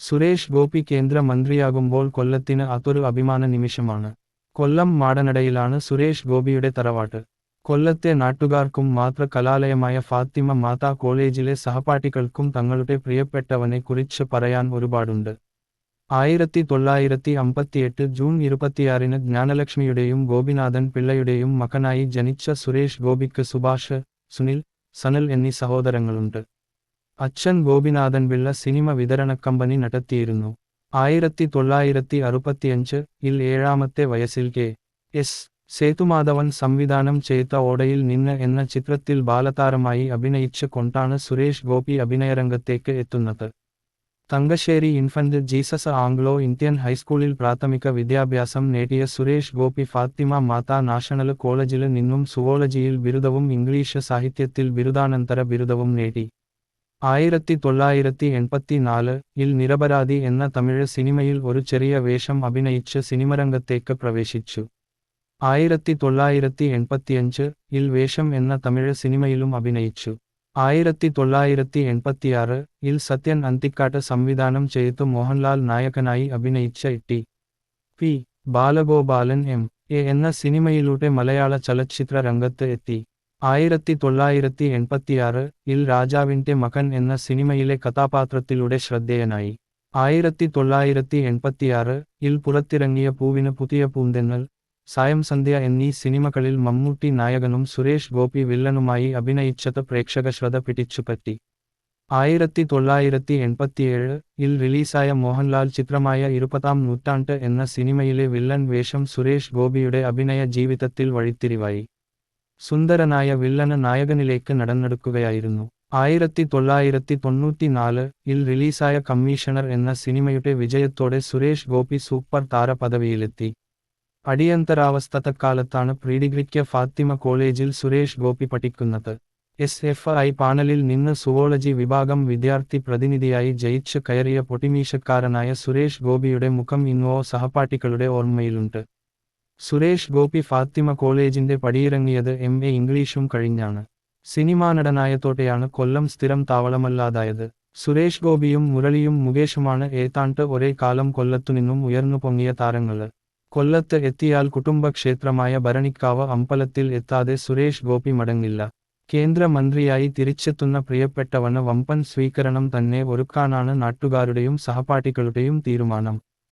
സുരേഷ് ഗോപി കേന്ദ്ര മന്ത്രിയാകുമ്പോൾ കൊല്ലത്തിന് അതൊരു അഭിമാന നിമിഷമാണ്. കൊല്ലം മാടനടയിലാണ് സുരേഷ് ഗോപിയുടെ തറവാട്ട്. കൊല്ലത്തെ നാട്ടുകാർക്കും മാതൃ കലാലയമായ ഫാത്തിമ മാതാ കോളേജിലെ സഹപാഠികൾക്കും തങ്ങളുടെ പ്രിയപ്പെട്ടവനെ കുറിച്ച് പറയാൻ ഒരുപാടുണ്ട്. 1958 ജൂൺ 26 ജ്ഞാനലക്ഷ്മിയുടെയും ഗോപിനാഥൻ പിള്ളയുടെയും മകനായി ജനിച്ച സുരേഷ് ഗോപിക്ക് സുഭാഷ്, സുനിൽ, സനൽ എന്നീ സഹോദരങ്ങളുണ്ട്. അച്ഛൻ ഗോപിനാഥൻ പിള്ള സിനിമ വിതരണ കമ്പനി നടത്തിയിരുന്നു. 1965 ൽ 7ാമത്തെ വയസ്സിൽ കെ.എസ്. സേതുമാധവൻ സംവിധാനം ചെയ്ത ഓടയിൽ നിന്ന് എന്ന ചിത്രത്തിൽ ബാലതാരമായി അഭിനയിച്ച് കൊണ്ടാണ് സുരേഷ് ഗോപി അഭിനയരംഗത്തേക്ക് എത്തുന്നത്. Thangassery infant Jesus Anglo Indian ഹൈസ്കൂളിൽ പ്രാഥമിക വിദ്യാഭ്യാസം നേടിയ സുരേഷ് ഗോപി ഫാത്തിമ മാതാ നാഷണൽ കോളേജിൽ നിന്നും സുവോളജിയിൽ ബിരുദവും ഇംഗ്ലീഷ് സാഹിത്യത്തിൽ ബിരുദാനന്തര ബിരുദവും നേടി. 1984 ൽ നിരപരാധി എന്ന തമിഴ് സിനിമയിൽ ഒരു ചെറിയ വേഷം അഭിനയിച്ച് സിനിമരംഗത്തേക്ക് പ്രവേശിച്ചു. 1985 ൽ വേഷം എന്ന തമിഴ് സിനിമയിലും അഭിനയിച്ചു. 1986 ൽ സത്യൻ അന്തിക്കാട്ട് സംവിധാനം ചെയ്ത് മോഹൻലാൽ നായകനായി അഭിനയിച്ച ടി. പി. ബാലഗോപാലൻ എം.എ. എന്ന സിനിമയിലൂടെ മലയാള ചലച്ചിത്ര രംഗത്ത് എത്തി. 1986 ൽ രാജാവിന്റെ മകൻ എന്ന സിനിമയിലെ കഥാപാത്രത്തിലൂടെ ശ്രദ്ധേയനായി. 1986 ൽ പുറത്തിറങ്ങിയ പൂവിന് പുതിയ പൂന്തെന്നൽ, സായം സന്ധ്യ എന്നീ സിനിമകളിൽ മമ്മൂട്ടി നായകനും സുരേഷ് ഗോപി വില്ലനുമായി അഭിനയിച്ചത് പ്രേക്ഷക ശ്രദ്ധ പിടിച്ചുപറ്റി. 1987 ൽ റിലീസായ മോഹൻലാൽ ചിത്രമായ 20ാം നൂറ്റാണ്ട് എന്ന സിനിമയിലെ വില്ലൻ വേഷം സുരേഷ് ഗോപിയുടെ അഭിനയ ജീവിതത്തിൽ വഴിത്തിരിവായി. സുന്ദരനായ വില്ലന് നായകനിലേക്ക് നടന്നെടുക്കുകയായിരുന്നു. 1994 ൽ റിലീസായ കമ്മീഷണർ എന്ന സിനിമയുടെ വിജയത്തോടെ സുരേഷ് ഗോപി സൂപ്പർ താര പദവിയിലെത്തി. അടിയന്തരാവസ്ഥക്കാലത്താണ് പ്രീഡിഗ്രിക്ക് ഫാത്തിമ കോളേജിൽ സുരേഷ് ഗോപി പഠിക്കുന്നത്. SFI പാനലിൽ നിന്ന് സുവോളജി വിഭാഗം വിദ്യാർത്ഥി പ്രതിനിധിയായി ജയിച്ച് കയറിയ പൊട്ടിമീശക്കാരനായ സുരേഷ് ഗോപിയുടെ മുഖം ഇന്നോ സഹപാഠികളുടെ ഓർമ്മയിലുണ്ട്. സുരേഷ് ഗോപി ഫാത്തിമ കോളേജിന്റെ പടിയിറങ്ങിയത് MA ഇംഗ്ലീഷും കഴിഞ്ഞാണ്. സിനിമാ നടനായതോടെയാണ് കൊല്ലം സ്ഥിരം താവളമല്ലാതായത്. സുരേഷ് ഗോപിയും മുരളിയും മുകേഷുമാണ് ഏതാണ്ട് ഒരേ കാലം കൊല്ലത്തുനിന്നും ഉയർന്നു പൊങ്ങിയ താരങ്ങള്. കൊല്ലത്ത് എത്തിയാൽ കുടുംബക്ഷേത്രമായ ഭരണിക്കാവ് അമ്പലത്തിൽ എത്താതെ സുരേഷ് ഗോപി മടങ്ങില്ല. കേന്ദ്ര മന്ത്രിയായി തിരിച്ചെത്തുന്ന പ്രിയപ്പെട്ടവന് വമ്പൻ സ്വീകരണം തന്നെ ഒരുക്കാനാണ് നാട്ടുകാരുടെയും സഹപാഠികളുടെയും തീരുമാനം.